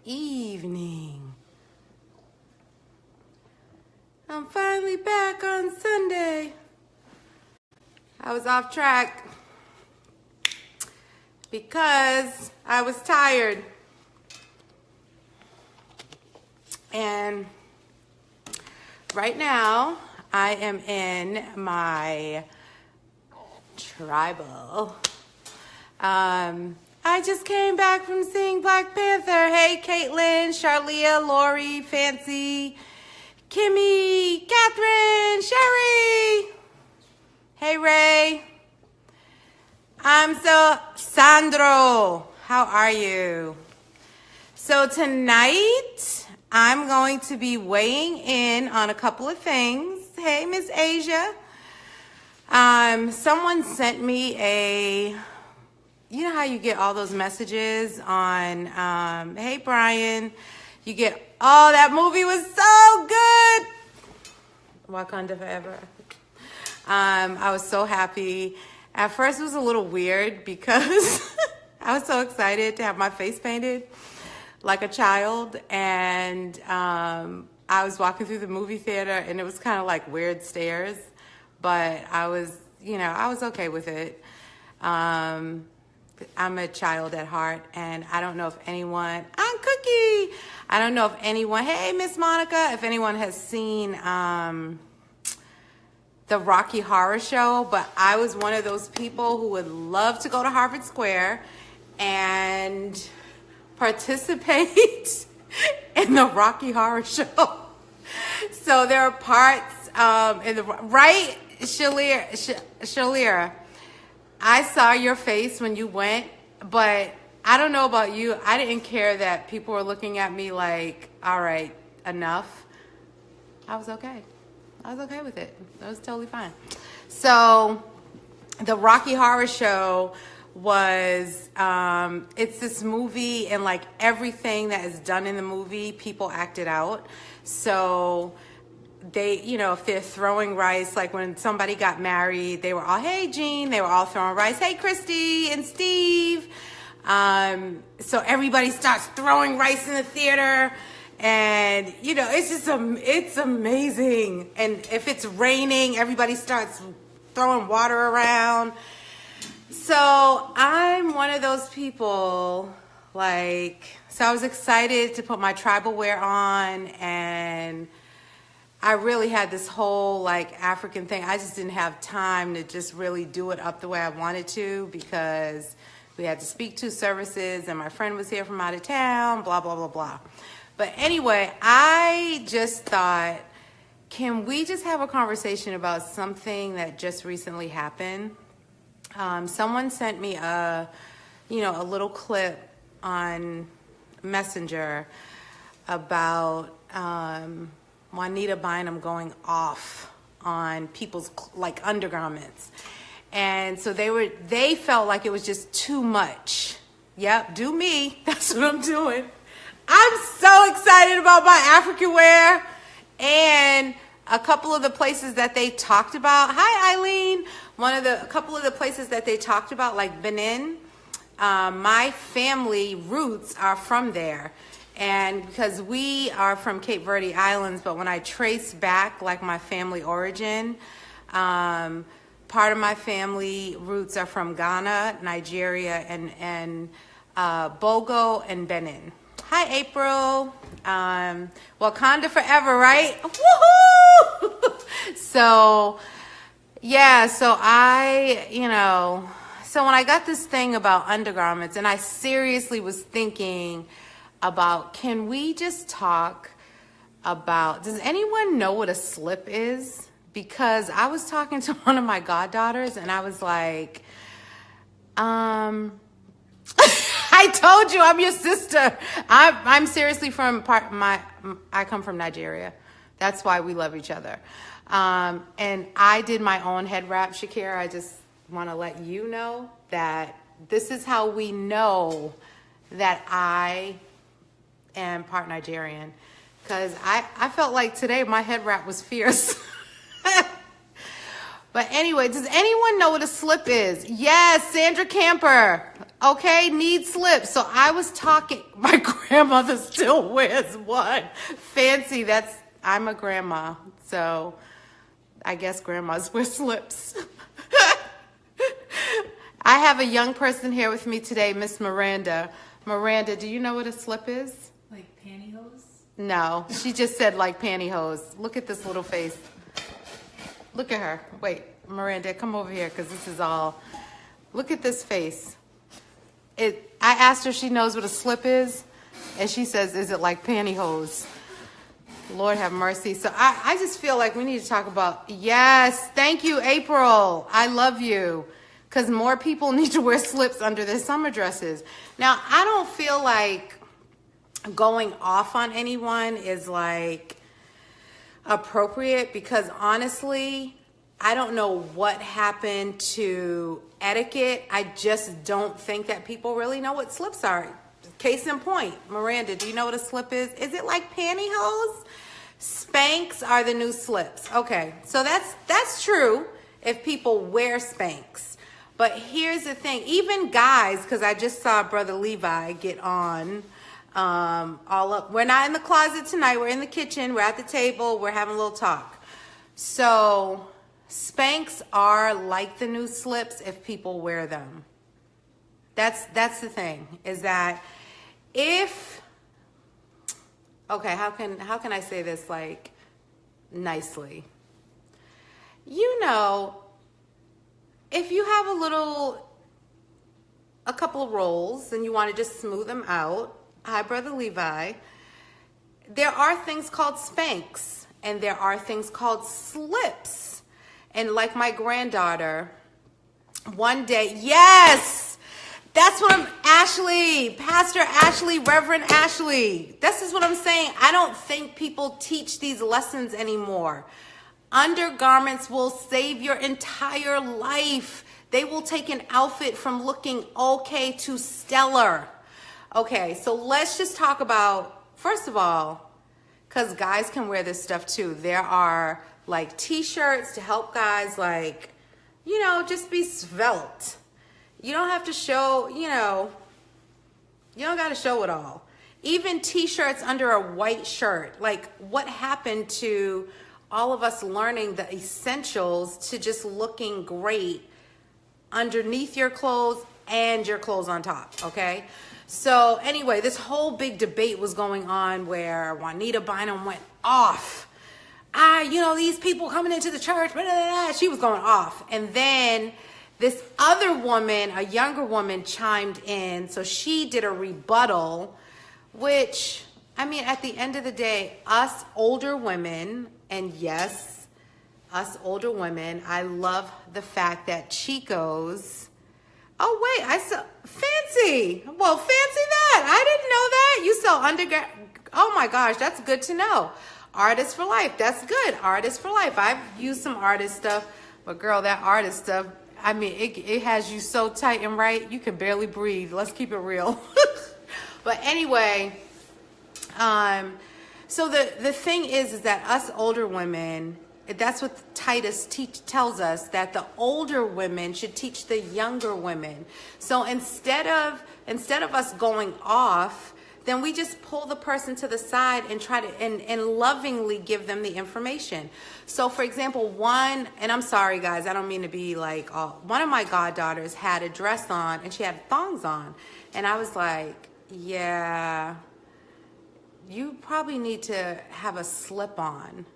evening. I'm finally back on Sunday. I was off track because I was tired. And right now, I am in my tribal. I just came back from seeing Black Panther. Hey, Caitlin, Charlia, Lori, Fancy, Kimmy, Catherine, Sherry. Hey, Ray. I'm Sandro. How are you? So tonight, I'm going to be weighing in on a couple of things. Hey, Miss Asia. Someone sent me you know how you get all those messages on, hey, Brian, you get, oh, that movie was so good. Wakanda Forever. I was so happy. At first, it was a little weird because I was so excited to have my face painted like a child. And I was walking through the movie theater, and it was kind of like weird stares. But I was okay with it. I'm a child at heart, and I don't know if anyone, I'm Cookie. I don't know if anyone, hey, Miss Monica, if anyone has seen the Rocky Horror Show, but I was one of those people who would love to go to Harvard Square and participate in the Rocky Horror Show. So there are parts in the, right, Shalir, I saw your face when you went, but I don't know about you. I didn't care that people were looking at me like, all right, enough. I was okay. I was okay with it. That was totally fine. So the Rocky Horror Show was, it's this movie, and like everything that is done in the movie, people acted out. So they, if they're throwing rice, like when somebody got married, they were all, hey, Jean, they were all throwing rice. Hey, Christy and Steve. So everybody starts throwing rice in the theater, and, it's amazing. And if it's raining, everybody starts throwing water around. So I'm one of those people, so I was excited to put my tribal wear on, and I really had this whole African thing. I just didn't have time to just really do it up the way I wanted to, because we had to speak to services, and my friend was here from out of town, blah, blah, blah, blah. But anyway, I just thought, can we just have a conversation about something that just recently happened? Someone sent me a little clip on Messenger about Juanita Bynum going off on people's undergarments. And so they felt like it was just too much. Yep, do me. That's what I'm doing. I'm so excited about my African wear, and a couple of the places that they talked about. Hi, Eileen. A couple of the places that they talked about, like Benin. My family roots are from there. And because we are from Cape Verde Islands, but when I trace back my family origin, part of my family roots are from Ghana, Nigeria, and Bogo and Benin. Hi, April. Wakanda forever, right? Woohoo! So when I got this thing about undergarments, and I seriously was thinking about, can we just talk about, does anyone know what a slip is? Because I was talking to one of my goddaughters, and I was like, I told you I'm your sister. I'm seriously I come from Nigeria. That's why we love each other. And I did my own head wrap, Shakira. I just want to let you know that this is how we know that I am part Nigerian. Because I felt like today my head wrap was fierce. But anyway, does anyone know what a slip is? Yes, Sandra Camper. Okay, need slips. So I was talking, my grandmother still wears one. Fancy, I'm a grandma, so I guess grandmas wear slips. I have a young person here with me today, Miss Miranda. Miranda, do you know what a slip is? Like pantyhose? No, she just said like pantyhose. Look at this little face. Look at her. Wait, Miranda, come over here because this is all. Look at this face. I asked her if she knows what a slip is, and she says, is it like pantyhose? Lord have mercy. So I just feel like we need to talk about, yes, thank you, April. I love you. Because more people need to wear slips under their summer dresses. Now, I don't feel like going off on anyone is like appropriate because honestly, I don't know what happened to etiquette. I just don't think that people really know what slips are. Case in point, Miranda, do you know what a slip is? Is it like pantyhose? Spanx are the new slips. Okay, so that's true if people wear Spanx. But here's the thing, even guys, because I just saw Brother Levi get on all up. We're not in the closet tonight. We're in the kitchen. We're at the table. We're having a little talk. So Spanx are like the new slips if people wear them. That's the thing, is that if, okay, how can I say this like nicely? You know, if you have a couple of rolls and you want to just smooth them out, hi, Brother Levi, there are things called Spanx and there are things called slips. And like my granddaughter, one day, yes, that's what Ashley, Pastor Ashley, Reverend Ashley, this is what I'm saying. I don't think people teach these lessons anymore. Undergarments will save your entire life. They will take an outfit from looking okay to stellar. Okay, so let's just talk about, first of all, because guys can wear this stuff too. There are like t-shirts to help guys like, you know, just be svelte. You don't have to show, you know, you don't got to show it all. Even t-shirts under a white shirt. Like what happened to all of us learning the essentials to just looking great underneath your clothes and your clothes on top, okay? So anyway, this whole big debate was going on where Juanita Bynum went off. You know, these people coming into the church, blah, blah, blah. She was going off. And then this other woman, a younger woman, chimed in. So she did a rebuttal, which, I mean, at the end of the day, us older women, and yes, us older women, I love the fact that Chico's, oh wait, I saw, fancy, well, fancy that, I didn't know that, you sell Undergarments, oh my gosh, that's good to know. Artist for life, that's good, artist for life. I've used some artist stuff, but girl, that artist stuff, I mean, it has you so tight and right, you can barely breathe, let's keep it real. But anyway, so the thing is that us older women, that's what Titus tells us, that the older women should teach the younger women. So instead of us going off, then we just pull the person to the side and try to and lovingly give them the information. So for example, and I'm sorry guys, I don't mean to be like, one of my goddaughters had a dress on and she had thongs on. And I was like, yeah, you probably need to have a slip on.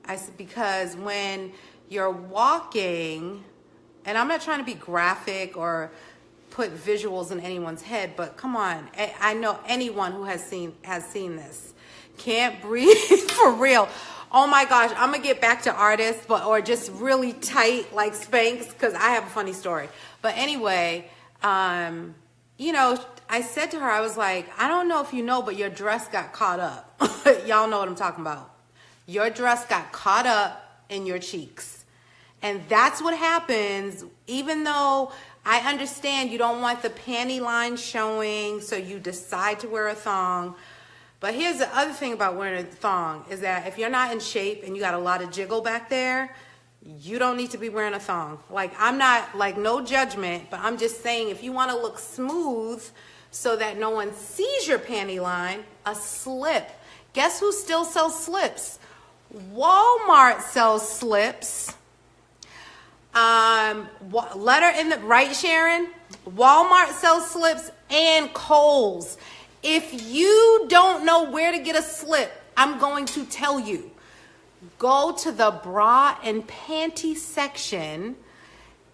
I said, because when you're walking, and I'm not trying to be graphic or put visuals in anyone's head, but come on, I know anyone who has seen this. Can't breathe for real. Oh my gosh, I'm gonna get back to artists, or just really tight like Spanx, because I have a funny story. But anyway, you know, I said to her, I was like, I don't know if you know, but your dress got caught up. Y'all know what I'm talking about. Your dress got caught up in your cheeks. And that's what happens, even though I understand you don't want the panty line showing, so you decide to wear a thong. But here's the other thing about wearing a thong, is that if you're not in shape and you got a lot of jiggle back there, you don't need to be wearing a thong. Like, I'm not, like, no judgment, but I'm just saying if you want to look smooth so that no one sees your panty line, a slip. Guess who still sells slips? Walmart sells slips. Letter in the right, Sharon? Walmart sells slips and Kohl's. If you don't know where to get a slip, I'm going to tell you. Go to the bra and panty section,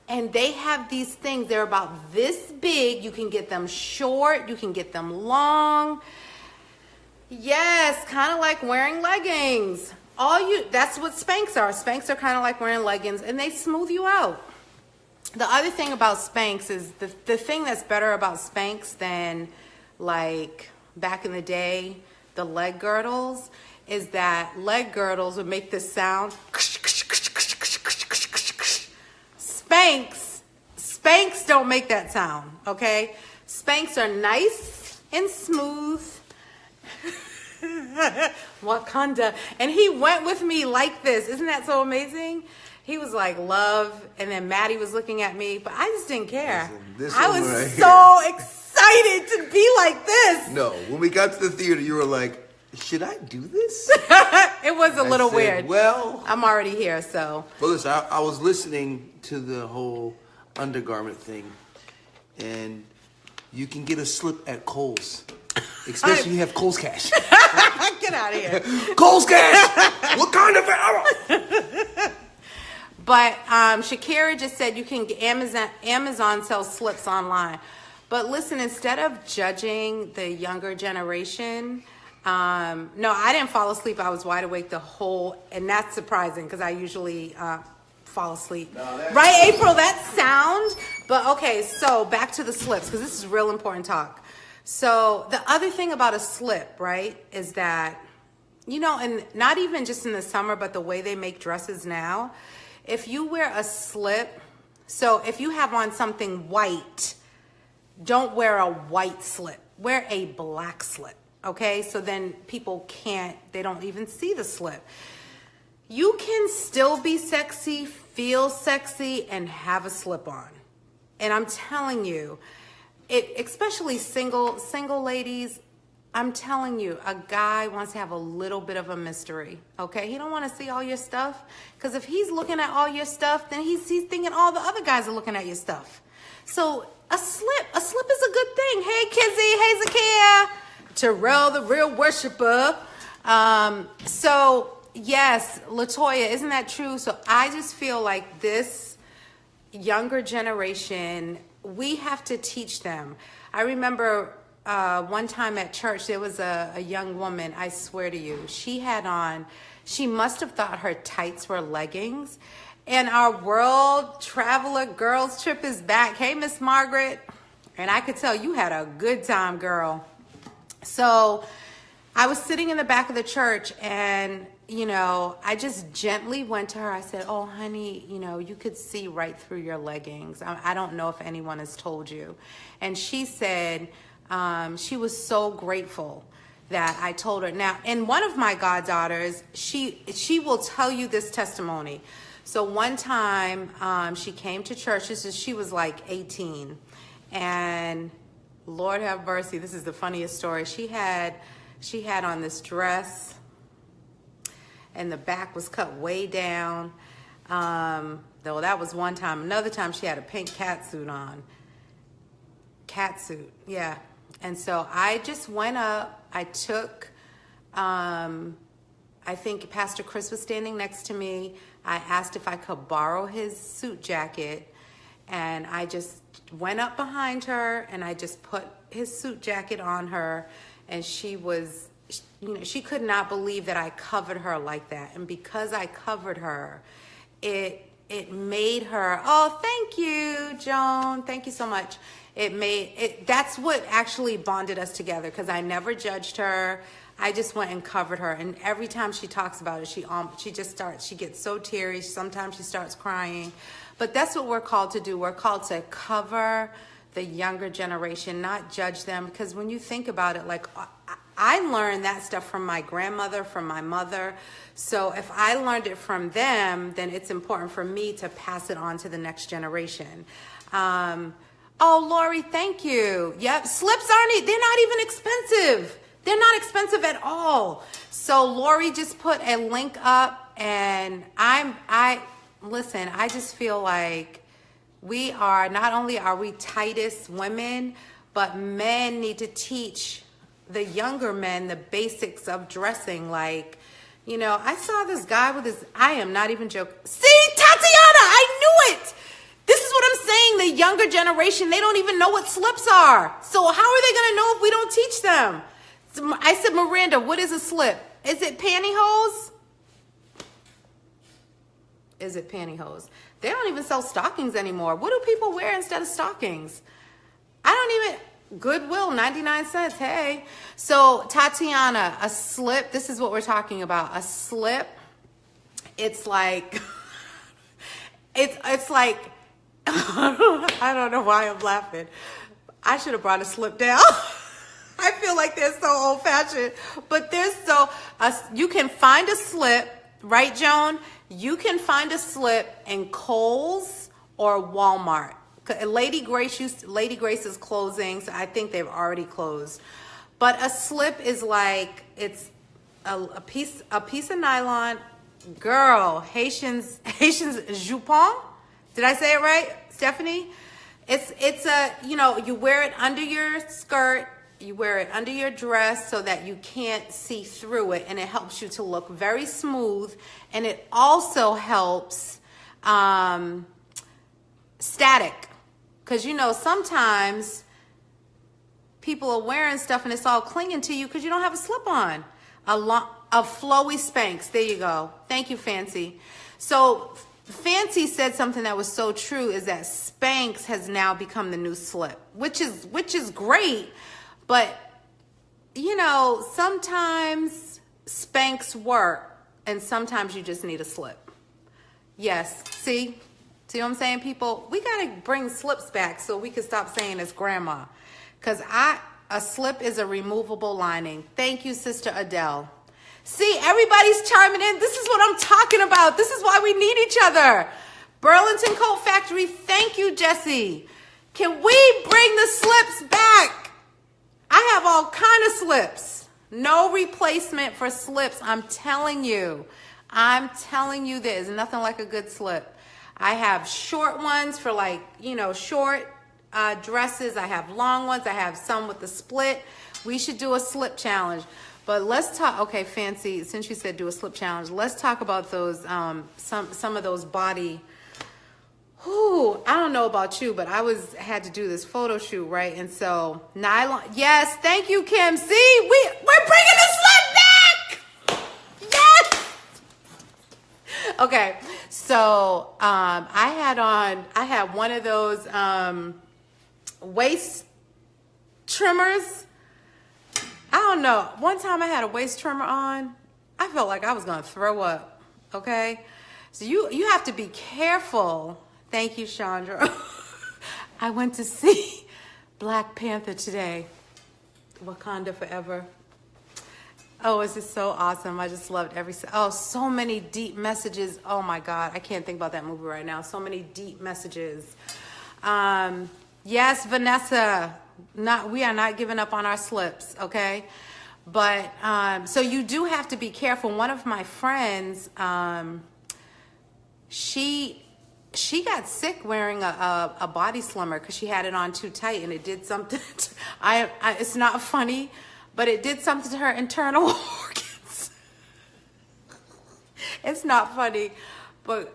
and they have these things. They're about this big. You can get them short. You can get them long. Yes, kind of like wearing leggings. That's what Spanx are. Spanx are kind of like wearing leggings, and they smooth you out. The other thing about Spanx is the thing that's better about Spanx than, like, back in the day, the leg girdles, is that leg girdles would make this sound. Spanx don't make that sound, okay? Spanx are nice and smooth. Wakanda. And he went with me like this. Isn't that so amazing? He was like, love. And then Maddie was looking at me, but I just didn't care. Listen, I was so excited to be like this. No, when we got to the theater, you were like, should I do this? It was a little weird. Well, I'm already here, so. Well, listen, I was listening to the whole undergarment thing, and you can get a slip at Kohl's. Especially if you have Kohl's Cash. Get out of here. Kohl's Cash! What kind of it? But Shakira just said you can get Amazon sells slips online. But listen, instead of judging the younger generation, no, I didn't fall asleep. I was wide awake and that's surprising because I usually fall asleep. No, right, April? That sound. But okay, so back to the slips because this is real important talk. So the other thing about a slip, right, is that, you know, and not even just in the summer, but the way they make dresses now, if you wear a slip, so if you have on something white, don't wear a white slip. Wear a black slip, okay? So then people they don't even see the slip. You can still be sexy, feel sexy, and have a slip on. And I'm telling you, especially single ladies, I'm telling you, a guy wants to have a little bit of a mystery, okay? He don't want to see all your stuff, because if he's looking at all your stuff, then he's thinking all the other guys are looking at your stuff. So a slip is a good thing. Hey, Kizzy, hey, Zakia, Terrell, the real worshiper. So yes, Latoya, isn't that true? So I just feel like this younger generation, we have to teach them. I remember one time at church, there was a young woman, I swear to you, she must have thought her tights were leggings. And our world traveler girls trip is back. Hey, Miss Margaret. And I could tell you had a good time, girl. So I was sitting in the back of the church and, you know, I just gently went to her. I said, oh, honey, you know, you could see right through your leggings. I don't know if anyone has told you. And she said she was so grateful that I told her. Now, and one of my goddaughters, she will tell you this testimony. So one time she came to church. She was like 18. And Lord have mercy, this is the funniest story. She had on this dress, and the back was cut way down. Though that was one time. Another time she had a pink catsuit on. Catsuit, yeah. And so I just went up. I took, I think Pastor Chris was standing next to me. I asked if I could borrow his suit jacket. And I just went up behind her and I just put his suit jacket on her. And she was, you know, she could not believe that I covered her like that. And because I covered her, it made her, oh, thank you, Joan. Thank you so much. That's what actually bonded us together, because I never judged her. I just went and covered her. And every time she talks about it, she gets so teary. Sometimes she starts crying. But that's what we're called to do. We're called to cover the younger generation, not judge them. Because when you think about it, like, I learned that stuff from my grandmother, from my mother. So if I learned it from them, then it's important for me to pass it on to the next generation. Oh, Lori, thank you. Yep, slips they're not even expensive. They're not expensive at all. So Lori just put a link up, and listen, I just feel like not only are we tightest women, but men need to teach the younger men the basics of dressing. Like, I saw this guy with I am not even joking. See, Tatiana, I knew it. This is what I'm saying. The younger generation, they don't even know what slips are. So how are they going to know if we don't teach them? I said, Miranda, what is a slip? Is it pantyhose? Is it pantyhose? They don't even sell stockings anymore. What do people wear instead of stockings? Goodwill, 99 cents. Hey. So Tatiana, a slip, this is what we're talking about. A slip, it's like, it's like, I don't know why I'm laughing. I should have brought a slip down. I feel like they're so old fashioned, but you can find a slip, right, Joan? You can find a slip in Kohl's or Walmart. Lady Grace is closing, so I think they've already closed. But a slip is like, it's a piece of nylon. Girl, Haitians jupon. Did I say it right, Stephanie? It's you wear it under your skirt, you wear it under your dress so that you can't see through it, and it helps you to look very smooth, and it also helps static. Because, sometimes people are wearing stuff and it's all clinging to you because you don't have a slip on. A flowy Spanx. There you go. Thank you, Fancy. So Fancy said something that was so true, is that Spanx has now become the new slip, which is great. But, sometimes Spanx work and sometimes you just need a slip. Yes. See what I'm saying, people? We got to bring slips back so we can stop saying it's grandma. Because a slip is a removable lining. Thank you, Sister Adele. See, everybody's chiming in. This is what I'm talking about. This is why we need each other. Burlington Coat Factory, thank you, Jesse. Can we bring the slips back? I have all kind of slips. No replacement for slips. I'm telling you, there is nothing like a good slip. I have short ones for short dresses. I have long ones. I have some with the split. We should do a slip challenge. But let's talk, okay, Fancy, since you said do a slip challenge, let's talk about those, some of those body, I don't know about you, but I had to do this photo shoot, right? And so nylon, yes, thank you, Kim. See, we're bringing the slip back. Yes. Okay. So, I had one of those, waist trimmers. I don't know. One time I had a waist trimmer on. I felt like I was going to throw up. Okay. So you have to be careful. Thank you, Chandra. I went to see Black Panther today. Wakanda Forever. Oh, it's just so awesome. I just loved so many deep messages. Oh my God. I can't think about that movie right now. So many deep messages. Yes, Vanessa, we are not giving up on our slips. Okay. But, so you do have to be careful. One of my friends, she got sick wearing a body slimmer because she had it on too tight, and it did something. It's not funny, but it did something to her internal organs. It's not funny, but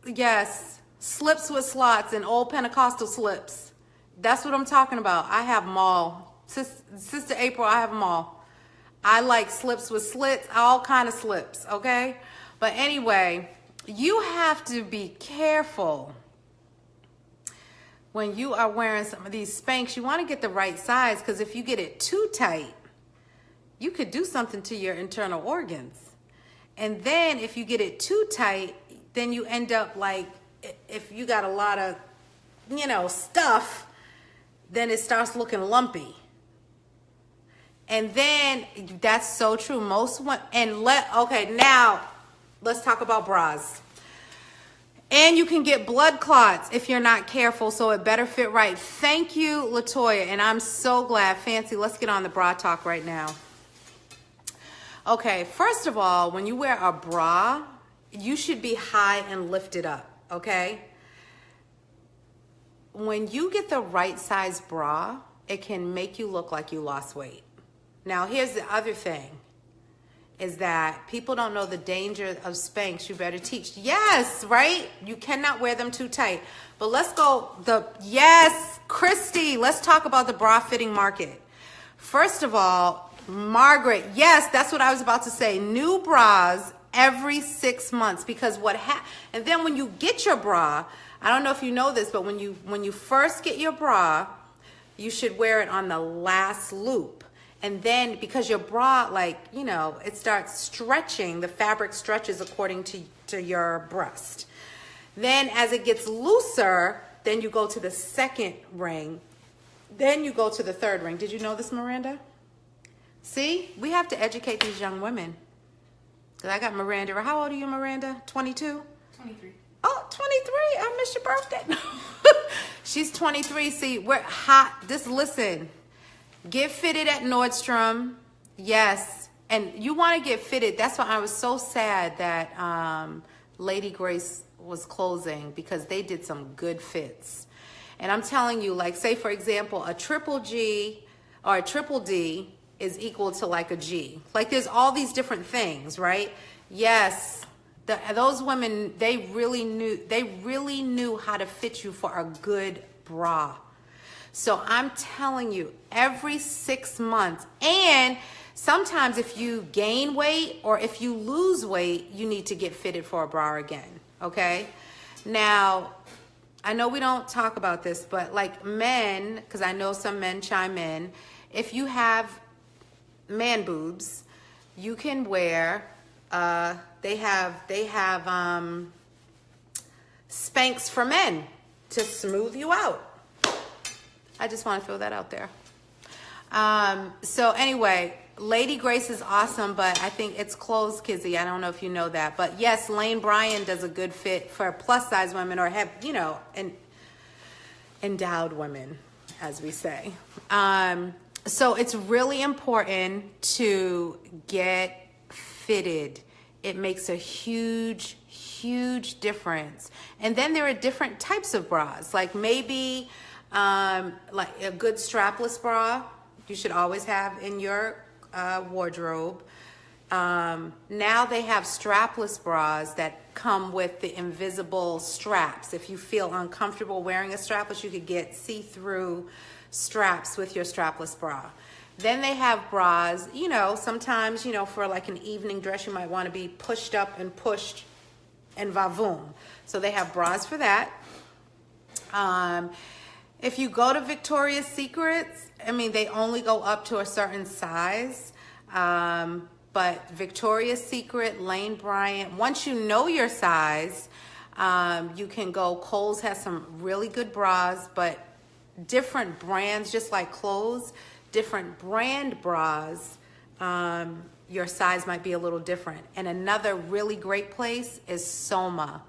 yes, slips with slots and old Pentecostal slips. That's what I'm talking about. I have them all. Sister April, I have them all. I like slips with slits, all kind of slips, okay? But anyway, you have to be careful when you are wearing some of these Spanx. You want to get the right size, because if you get it too tight, you could do something to your internal organs. And then if you get it too tight, then you end up like, if you got a lot of, stuff, then it starts looking lumpy. And then that's so true. Most women, okay, now let's talk about bras. And you can get blood clots if you're not careful, so it better fit right. Thank you, Latoya, and I'm so glad. Fancy, let's get on the bra talk right now. Okay, first of all, when you wear a bra, you should be high and lifted up, okay? When you get the right size bra, it can make you look like you lost weight. Now, here's the other thing, is that people don't know the danger of Spanx. You better teach. Yes, right? You cannot wear them too tight. But let's go, yes, Christy, let's talk about the bra fitting market. First of all, Margaret, yes, that's what I was about to say. New bras every 6 months, because and then when you get your bra, I don't know if you know this, but when you first get your bra, you should wear it on the last loop. And then because your bra, it starts stretching, the fabric stretches according to your breast. Then as it gets looser, then you go to the second ring. Then you go to the third ring. Did you know this, Miranda? See, we have to educate these young women. Because I got Miranda. How old are you, Miranda? 22? 23. Oh, 23. I missed your birthday. She's 23. See, we're hot. Listen. Get fitted at Nordstrom. Yes. And you want to get fitted. That's why I was so sad that Lady Grace was closing, because they did some good fits. And I'm telling you, say, for example, a triple G or a triple D is equal to a G. There's all these different things, right? Yes. Those women, they really knew how to fit you for a good bra. So I'm telling you, every 6 months, and sometimes if you gain weight or if you lose weight, you need to get fitted for a bra again, okay? Now, I know we don't talk about this, but men, because I know some men chime in, if you have man boobs, you can wear, they have Spanx for men to smooth you out. I just want to throw that out there. So anyway, Lady Grace is awesome, but I think it's closed, Kizzy. I don't know if you know that. But yes, Lane Bryant does a good fit for plus size women, or have, endowed women, as we say. So it's really important to get fitted. It makes a huge, huge difference. And then there are different types of bras. Maybe a good strapless bra you should always have in your wardrobe. Now they have strapless bras that come with the invisible straps. If you feel uncomfortable wearing a strapless, you could get see-through straps with your strapless bra. Then they have bras, sometimes, for an evening dress, you might want to be pushed up and pushed and va-voom. So they have bras for that. If you go to Victoria's Secrets, they only go up to a certain size. But Victoria's Secret, Lane Bryant, once you know your size, you can go. Kohl's has some really good bras, but different brands, just like clothes, different brand bras, your size might be a little different. And another really great place is Soma.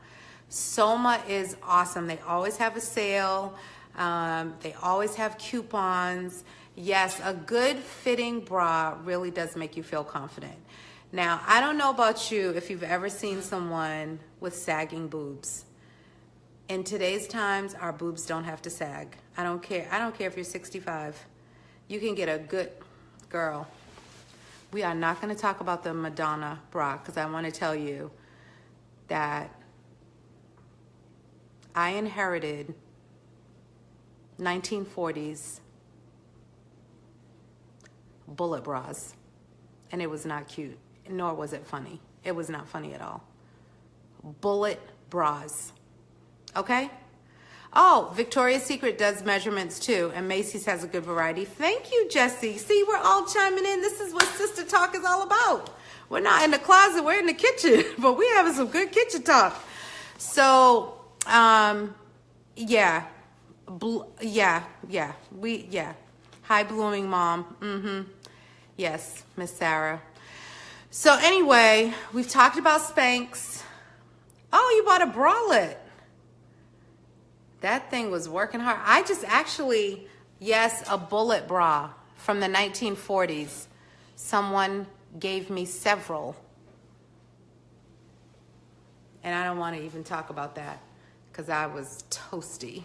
Soma is awesome. They always have a sale. They always have coupons. Yes, a good fitting bra really does make you feel confident. Now, I don't know about you if you've ever seen someone with sagging boobs. In today's times, our boobs don't have to sag. I don't care. I don't care if you're 65. You can get a good girl. We are not going to talk about the Madonna bra, because I want to tell you that I inherited 1940s bullet bras, and it was not cute, nor was it funny. It was not funny at all. Bullet bras. Okay? Oh, Victoria's Secret does measurements too, and Macy's has a good variety. Thank you, Jessie. See, we're all chiming in. This is what Sister Talk is all about. We're not in the closet, we're in the kitchen, but we're having some good kitchen talk. So, yeah. High blooming mom. Yes, Miss Sarah. So anyway, we've talked about Spanx. Oh, you bought a bralette. That thing was working hard. I just actually, yes, a bullet bra from the 1940s. Someone gave me several. And I don't want to even talk about that because I was toasty.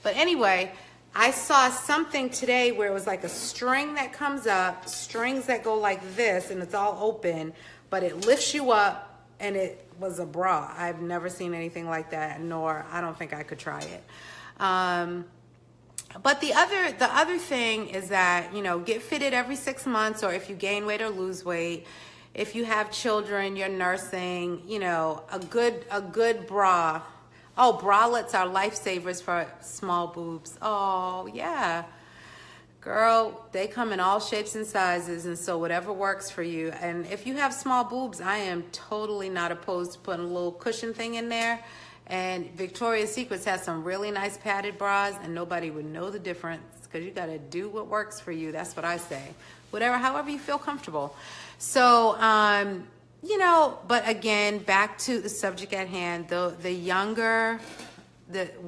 But anyway, I saw something today where it was like a string that comes up, strings that go like this, and it's all open, but it lifts you up, and it was a bra. I've never seen anything like that, nor I don't think I could try it. But the other thing is that, you know, get fitted every 6 months, or if you gain weight or lose weight. If you have children, you're nursing, you know, a good bra. Oh, bralettes are lifesavers for small boobs. Oh, yeah. Girl, they come in all shapes and sizes, and so whatever works for you. And if you have small boobs, I am totally not opposed to putting a little cushion thing in there. And Victoria's Secrets has some really nice padded bras, and nobody would know the difference because you got to do what works for you. That's what I say. However you feel comfortable. So, you know, but again, back to the subject at hand,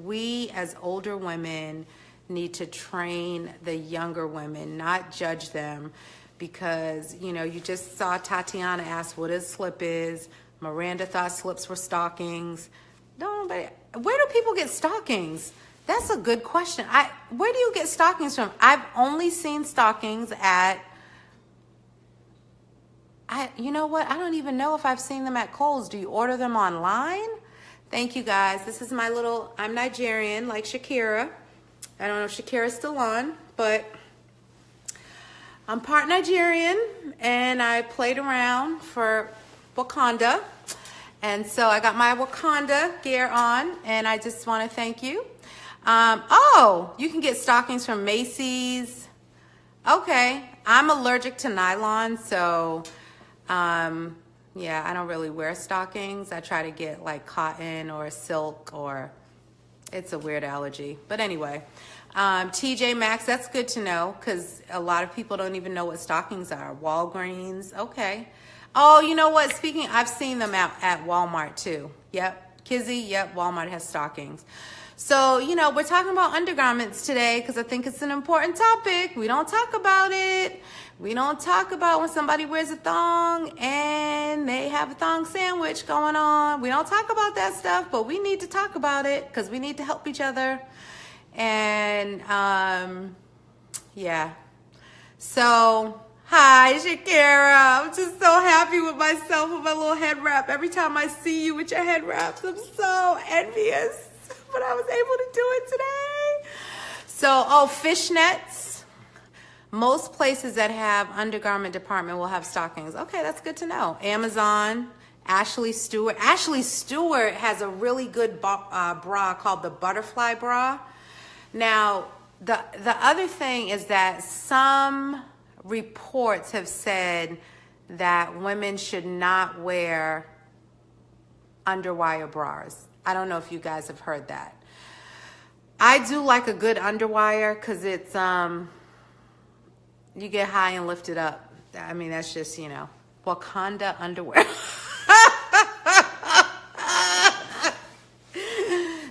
we as older women need to train the younger women, not judge them, because, you know, you just saw Tatiana ask what a slip is. Miranda thought slips were stockings. Where do people get stockings? That's a good question. Where do you get stockings from? I've only seen stockings at, you know what? I don't even know if I've seen them at Kohl's. Do you order them online? Thank you, guys. This is my little, I'm Nigerian, like Shakira. I don't know if Shakira's still on, but I'm part Nigerian, and I played around for Wakanda. And so I got my Wakanda gear on, and I just want to thank you. Oh, you can get stockings from Macy's. Okay. I'm allergic to nylon, so yeah, I don't really wear stockings. I try to get like cotton or silk, or it's a weird allergy. But anyway, TJ Maxx, that's good to know because a lot of people don't even know what stockings are. Walgreens, okay. Oh, you know what? I've seen them out at Walmart too. Yep. Kizzy, yep, Walmart has stockings. So, you know, we're talking about undergarments today because I think it's an important topic. We don't talk about it. We don't talk about when somebody wears a thong and they have a thong sandwich going on. We don't talk about that stuff, but we need to talk about it because we need to help each other. And, yeah. So, hi, Shakira. I'm just so happy with myself with my little head wrap. Every time I see you with your head wraps, I'm so envious. But I was able to do it today. So, fishnets. Most places that have undergarment department will have stockings. Okay, that's good to know. Amazon, Ashley Stewart. Ashley Stewart has a really good bra called the butterfly bra. Now, the other thing is that some reports have said that women should not wear underwire bras. I don't know if you guys have heard that. I do like a good underwire because it's, you get high and lift it up. I mean, that's just, you know, Wakanda underwear.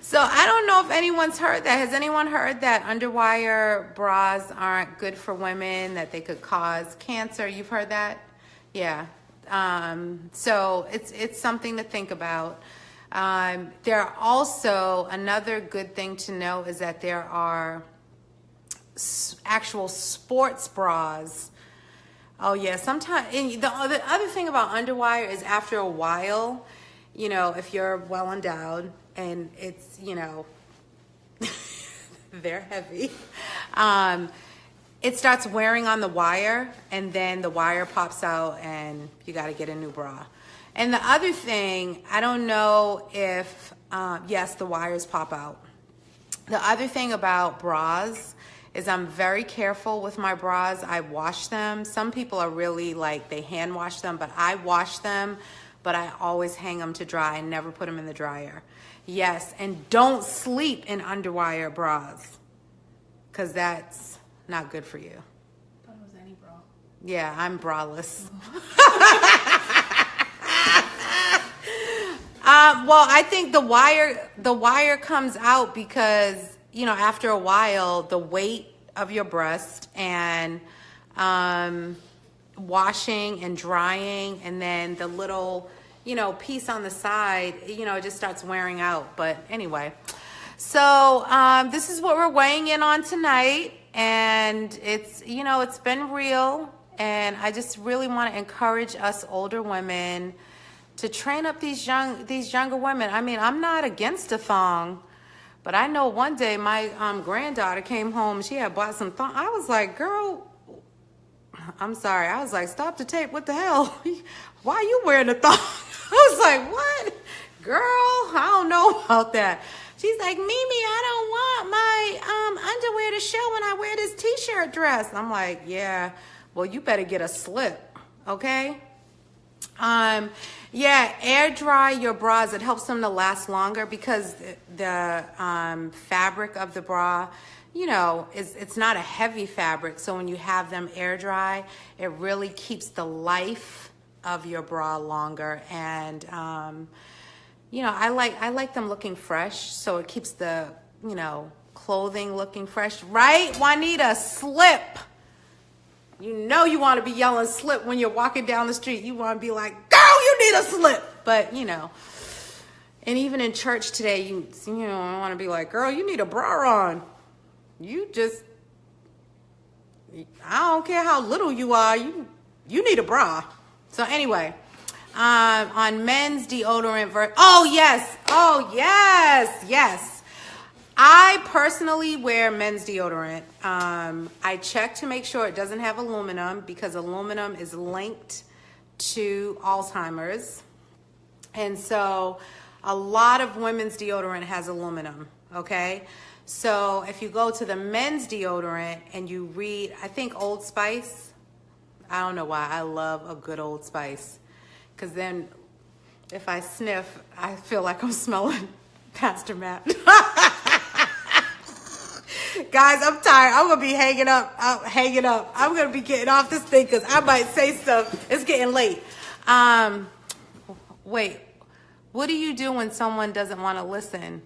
So I don't know if anyone's heard that. Has anyone heard that underwire bras aren't good for women, that they could cause cancer? You've heard that? Yeah. So it's something to think about. There are also, another good thing to know is that there are actual sports bras. Oh yeah, sometimes, and the other thing about underwire is after a while, you know, if you're well endowed and it's, you know, they're heavy, it starts wearing on the wire, and then the wire pops out and you got to get a new bra. And the other thing, I don't know if, yes, the wires pop out. The other thing about bras is I'm very careful with my bras. I wash them. Some people are really like, they hand wash them, but I wash them, but I always hang them to dry and never put them in the dryer. Yes, and don't sleep in underwire bras because that's not good for you. I thought it was any bra. Yeah, I'm braless. Well, I think the wire comes out because, you know, after a while, the weight of your breast and washing and drying, and then the little, you know, piece on the side, you know, it just starts wearing out. But anyway, so this is what we're weighing in on tonight, and it's, you know, it's been real, and I just really want to encourage us older women to train up these younger women. I mean, I'm not against a thong, but I know one day my granddaughter came home. She had bought some thong. I was like, girl, I'm sorry. I was like, stop the tape. What the hell? Why are you wearing a thong? I was like, what? Girl, I don't know about that. She's like, Mimi, I don't want my underwear to show when I wear this t-shirt dress. I'm like, yeah, well, you better get a slip, okay? Yeah, air dry your bras. It helps them to last longer because the fabric of the bra, you know, it's not a heavy fabric. So when you have them air dry, it really keeps the life of your bra longer. And, you know, I like them looking fresh. So it keeps the, you know, clothing looking fresh. Right, Juanita? Slip. You know you want to be yelling slip when you're walking down the street. You want to be like, girl, you need a slip. But, you know, and even in church today, you know, I want to be like, girl, you need a bra on. You just, I don't care how little you are, you need a bra. So anyway, on men's deodorant, oh yes. I personally wear men's deodorant. I check to make sure it doesn't have aluminum because aluminum is linked to Alzheimer's. And so a lot of women's deodorant has aluminum, okay? So if you go to the men's deodorant and you read, I think Old Spice, I don't know why, I love a good Old Spice. Because then if I sniff, I feel like I'm smelling Pastor Matt. Guys, I'm tired. I'm going to be hanging up. I'm going to be getting off this thing because I might say stuff. It's getting late. Wait, what do you do when someone doesn't want to listen?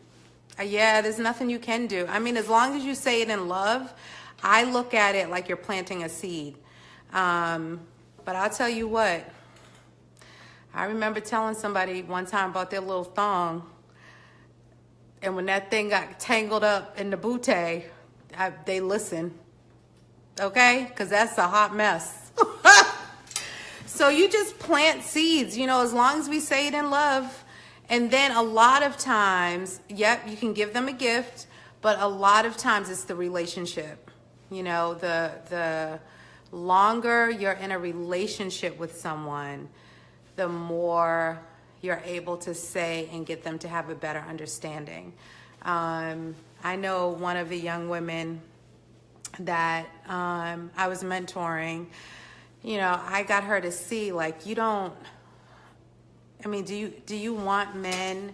Yeah, there's nothing you can do. I mean, as long as you say it in love, I look at it like you're planting a seed. But I'll tell you what. I remember telling somebody one time about their little thong. And when that thing got tangled up in the bootay, they listened, okay? Because that's a hot mess. So you just plant seeds, you know, as long as we say it in love. And then a lot of times, yep, you can give them a gift, but a lot of times it's the relationship. You know, the longer you're in a relationship with someone, the more you're able to say and get them to have a better understanding. I know one of the young women that I was mentoring, you know, I got her to see, like, you don't, I mean, do you want men,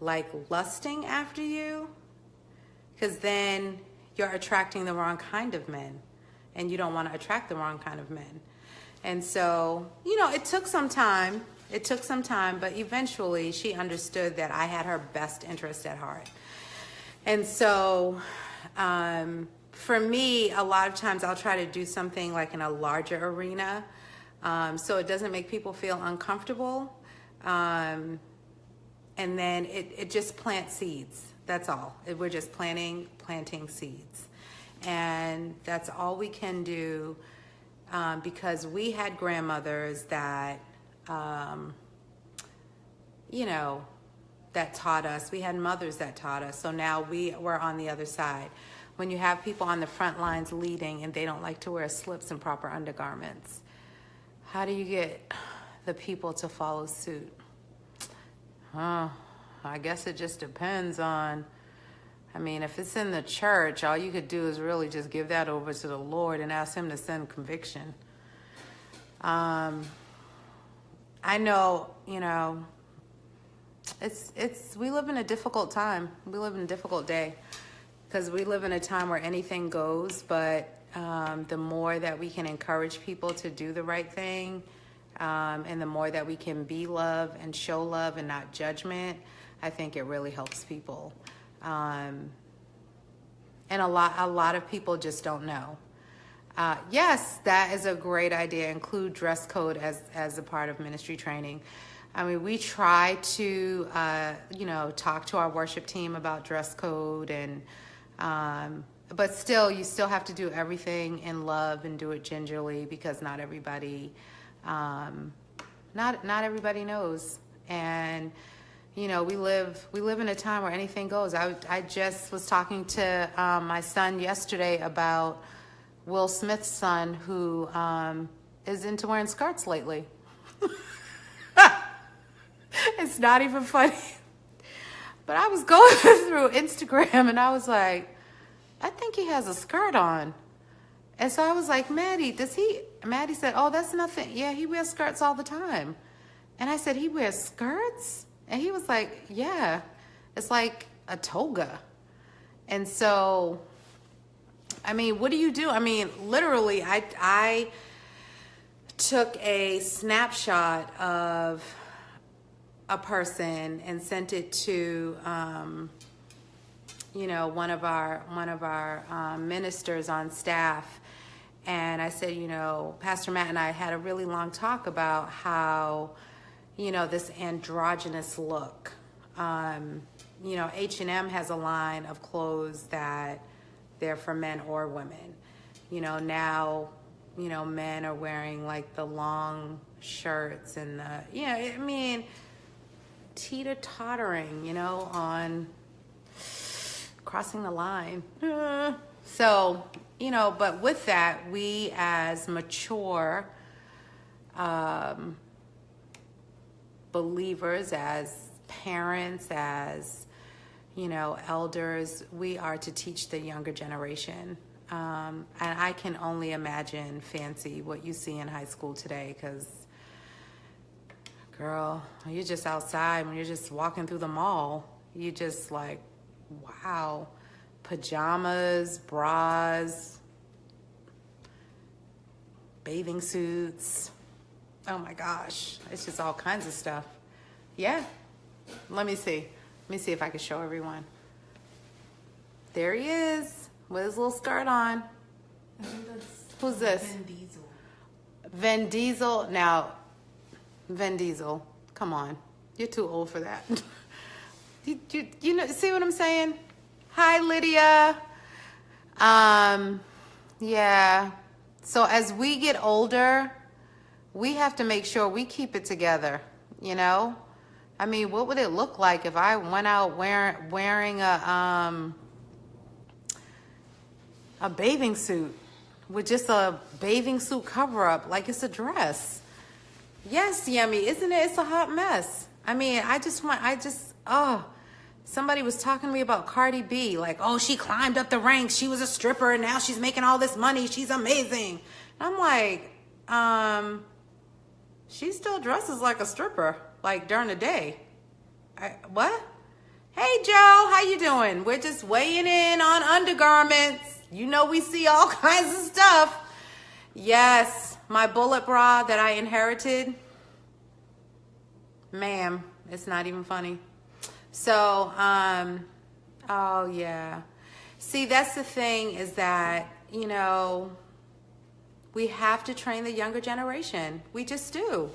like, lusting after you? Because then you're attracting the wrong kind of men, and you don't want to attract the wrong kind of men. And so, you know, it took some time, but eventually she understood that I had her best interest at heart. And so for me, a lot of times I'll try to do something like in a larger arena so it doesn't make people feel uncomfortable. And then it just plants seeds. That's all. We're just planting seeds. And that's all we can do because we had grandmothers that, you know, that taught us. We had mothers that taught us. So now we're on the other side. When you have people on the front lines leading and they don't like to wear slips and proper undergarments, how do you get the people to follow suit? I guess it just depends on, I mean, if it's in the church, all you could do is really just give that over to the Lord and ask him to send conviction. I know, you know, we live in a difficult time. We live in a difficult day because we live in a time where anything goes. But the more that we can encourage people to do the right thing, and the more that we can be love and show love and not judgment, I think it really helps people. And a lot of people just don't know. Yes, that is a great idea. Include dress code as a part of ministry training. I mean, we try to, talk to our worship team about dress code, and but still, you still have to do everything in love and do it gingerly, because not everybody knows. And we live in a time where anything goes. I just was talking to my son yesterday about Will Smith's son, who is into wearing skirts lately. It's not even funny. But I was going through Instagram and I was like, I think he has a skirt on. And so I was like, Maddie said, oh, that's nothing. Yeah, he wears skirts all the time. And I said, he wears skirts? And he was like, yeah, it's like a toga. And so, I mean, what do you do? I mean, literally, I took a snapshot of a person and sent it to, one of our ministers on staff. And I said, Pastor Matt and I had a really long talk about how, this androgynous look. H&M has a line of clothes that they're for men or women. Now, men are wearing like the long shirts and teeter-tottering, on crossing the line. So, but with that, we as mature believers, as parents, as, elders, we are to teach the younger generation. And I can only imagine, Fancy, what you see in high school today, because, girl, you're just outside, when you're just walking through the mall, you just like, wow, pajamas, bras, bathing suits. Oh my gosh, it's just all kinds of stuff. Yeah, let me see if I can show everyone. There he is with his little skirt on. I think that's Who's this? Vin Diesel. Vin Diesel. Now, Vin Diesel, come on, you're too old for that. See what I'm saying? Hi, Lydia. Yeah. So as we get older, we have to make sure we keep it together. I mean, what would it look like if I went out wearing a bathing suit with just a bathing suit cover up, like it's a dress? Yes, Yummy, isn't it? It's a hot mess. I mean, somebody was talking to me about Cardi B, like, oh, she climbed up the ranks, she was a stripper, and now she's making all this money, she's amazing. And I'm like, she still dresses like a stripper, like during the day. What? Hey, Joe, how you doing? We're just weighing in on undergarments. We see all kinds of stuff. Yes, my bullet bra that I inherited, ma'am, it's not even funny. So, oh yeah. See, that's the thing, is that, we have to train the younger generation. We just do.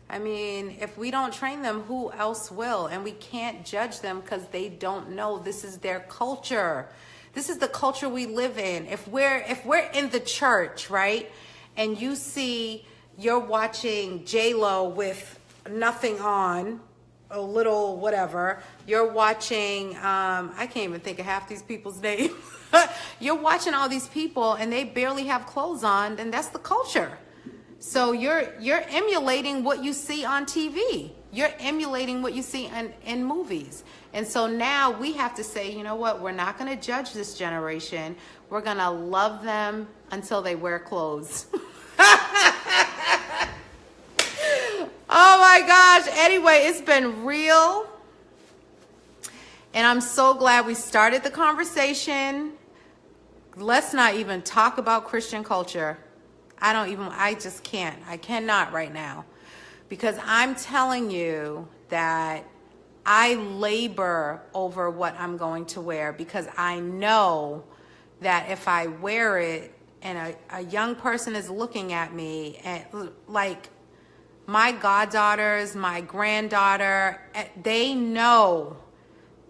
I mean, if we don't train them, who else will? And we can't judge them because they don't know. This is their culture. This is the culture we live in. If we're in the church, right, and you're watching J-Lo with nothing on, a little whatever, you're watching, I can't even think of half these people's names. You're watching all these people and they barely have clothes on, and that's the culture. So you're emulating what you see on TV. You're emulating what you see in movies. And so now we have to say, you know what? We're not going to judge this generation. We're going to love them until they wear clothes. Oh my gosh. Anyway, it's been real. And I'm so glad we started the conversation. let's not even talk about Christian culture. I just can't. I cannot right now. Because I'm telling you that I labor over what I'm going to wear, because I know that if I wear it and a young person is looking at me, and like my goddaughters, my granddaughter, they know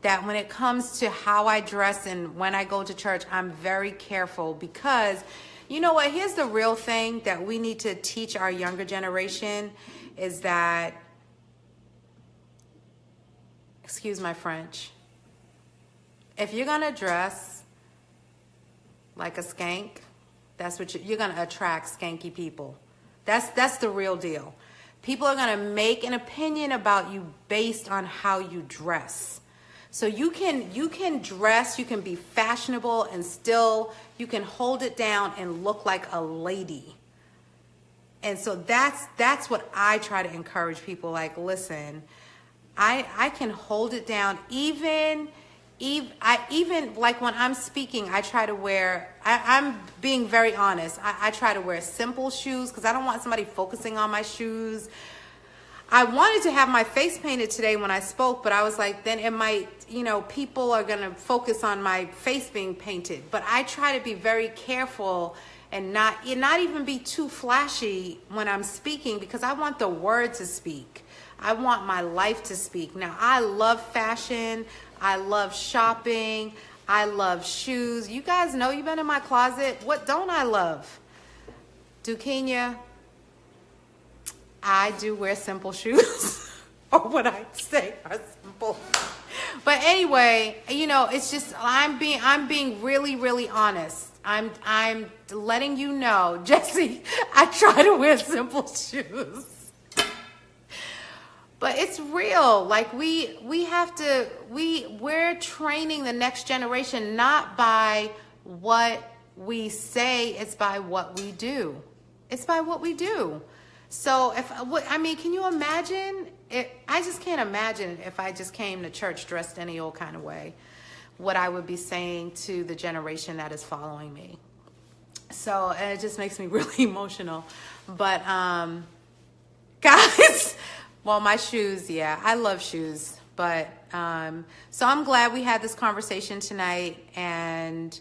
that when it comes to how I dress and when I go to church, I'm very careful, because you know what? Here's the real thing that we need to teach our younger generation is that, excuse my French, if you're going to dress like a skank, that's what you're going to attract skanky people. That's the real deal. People are going to make an opinion about you based on how you dress. So you can dress, you can be fashionable, and still you can hold it down and look like a lady. And so that's what I try to encourage people. Like, listen, I can hold it down. Even like when I'm speaking, I try to wear, I'm being very honest. I try to wear simple shoes because I don't want somebody focusing on my shoes. I wanted to have my face painted today when I spoke, but I was like, then it might, people are going to focus on my face being painted. But I try to be very careful and not even be too flashy when I'm speaking, because I want the word to speak. I want my life to speak. Now, I love fashion. I love shopping. I love shoes. You guys know, you've been in my closet. What don't I love? Dukenia, I do wear simple shoes. Or what I say are simple. But anyway, it's just, I'm being really, really honest. I'm letting you know, Jesse, I try to wear simple shoes. But it's real. Like we're training the next generation not by what we say, it's by what we do. It's by what we do. So can you imagine? I just can't imagine if I just came to church dressed any old kind of way, what I would be saying to the generation that is following me. So it just makes me really emotional. But guys, well, my shoes, yeah, I love shoes. But so I'm glad we had this conversation tonight. And,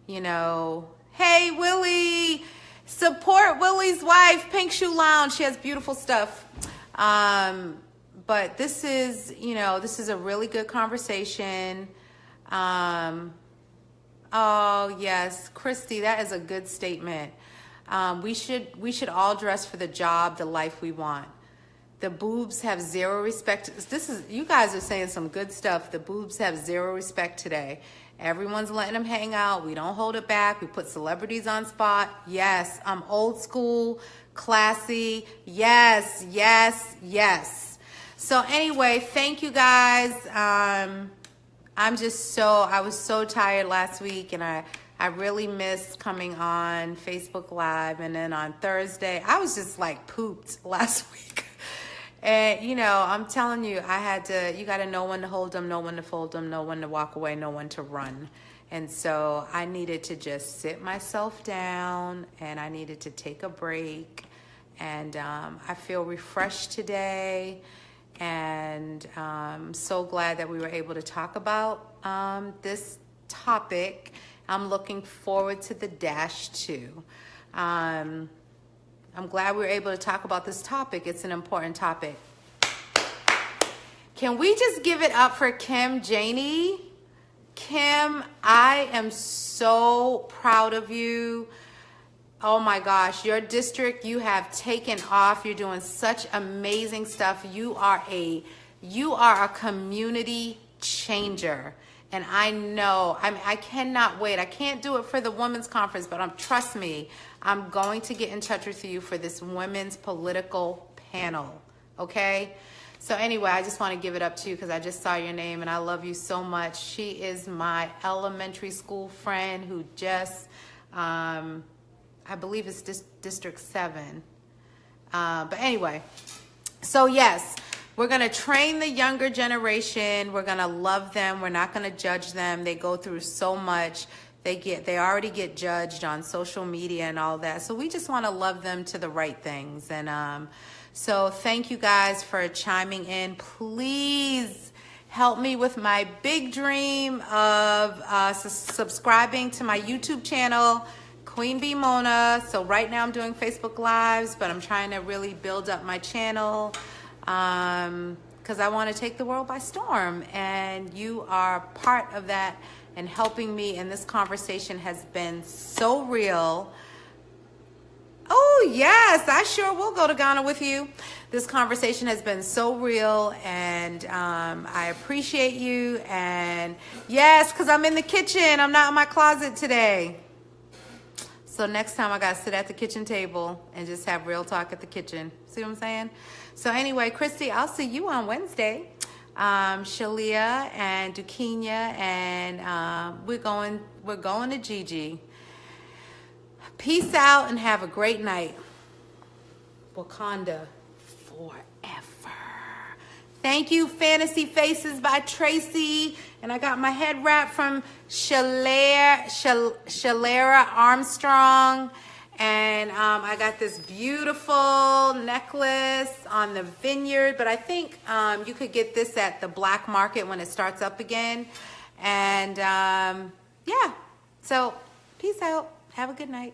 hey, Willie, support Willie's wife, Pink Shoe Lounge. She has beautiful stuff. But this is a really good conversation. Oh yes, Christy, that is a good statement. We should all dress for the job, the life we want. The boobs have zero respect. You guys are saying some good stuff. The boobs have zero respect today. Everyone's letting them hang out. We don't hold it back. We put celebrities on spot. Yes, I'm old school, classy. Yes, yes, yes. So anyway, thank you guys. I was so tired last week, and I really missed coming on Facebook Live. And then on Thursday, I was just like pooped last week. And, I'm telling you, you got to know when to hold them, know when to fold them, know when to walk away, know when to run. And so I needed to just sit myself down, and I needed to take a break. And I feel refreshed today. And I'm so glad that we were able to talk about this topic. I'm looking forward to the -2. I'm glad we were able to talk about this topic. It's an important topic. Can we just give it up for Kim Janey? Kim, I am so proud of you. Oh my gosh, your district, you have taken off. You're doing such amazing stuff. You are a community changer. And I know, I cannot wait. I can't do it for the women's conference, but trust me, I'm going to get in touch with you for this women's political panel. Okay? So anyway, I just want to give it up to you because I just saw your name and I love you so much. She is my elementary school friend who just, I believe it's District 7. But anyway, so yes, we're going to train the younger generation. We're going to love them. We're not going to judge them. They go through so much they already get judged on social media and all that. So we just want to love them to the right things. And so thank you guys for chiming in. Please help me with my big dream of subscribing to my YouTube channel, Queen Bee Mona. So right now I'm doing Facebook Lives, but I'm trying to really build up my channel because I want to take the world by storm. And you are part of that and helping me. And this conversation has been so real. Oh, yes, I sure will go to Ghana with you. This conversation has been so real, and I appreciate you. And yes, because I'm in the kitchen. I'm not in my closet today. So next time I got to sit at the kitchen table and just have real talk at the kitchen. See what I'm saying? So anyway, Christy, I'll see you on Wednesday. Shalia and Dukenia, and we're going to Gigi. Peace out and have a great night. Wakanda forever. Thank you, Fantasy Faces by Tracy. And I got my head wrap from Shalera Armstrong. And I got this beautiful necklace on the Vineyard. But I think you could get this at the black market when it starts up again. And yeah, so peace out. Have a good night.